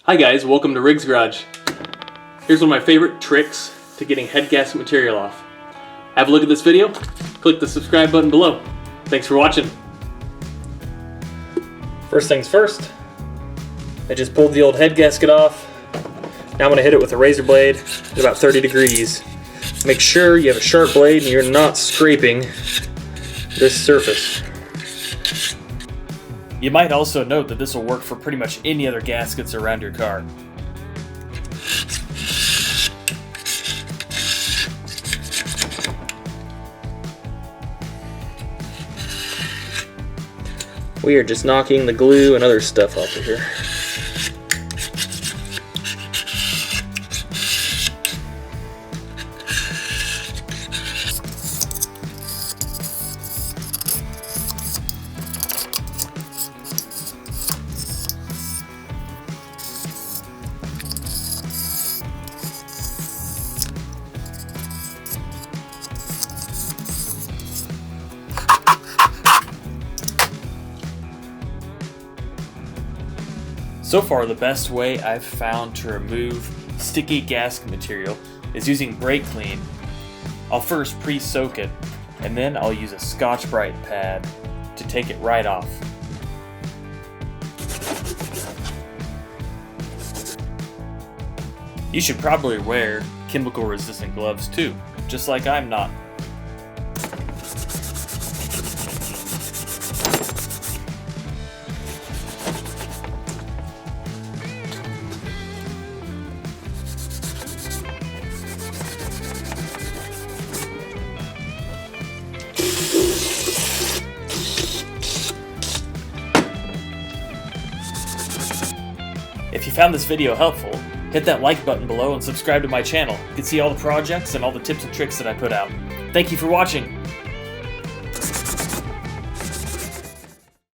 Hi guys, welcome to Riggs Garage. Here's one of my favorite tricks to getting head gasket material off. Have a look at this video, click the subscribe button below. Thanks for watching. First things first, I just pulled the old head gasket off. Now I'm going to hit it with a razor blade at about 30 degrees. Make sure you have a sharp blade and you're not scraping this surface. You might also note that this will work for pretty much any other gaskets around your car. We are just knocking the glue and other stuff off of here. So far, the best way I've found to remove sticky gasket material is using brake clean. I'll first pre-soak it, and then I'll use a Scotch-Brite pad to take it right off. You should probably wear chemical-resistant gloves too, just like I'm not. If you found this video helpful, hit that like button below and subscribe to my channel. You can see all the projects and all the tips and tricks that I put out. Thank you for watching!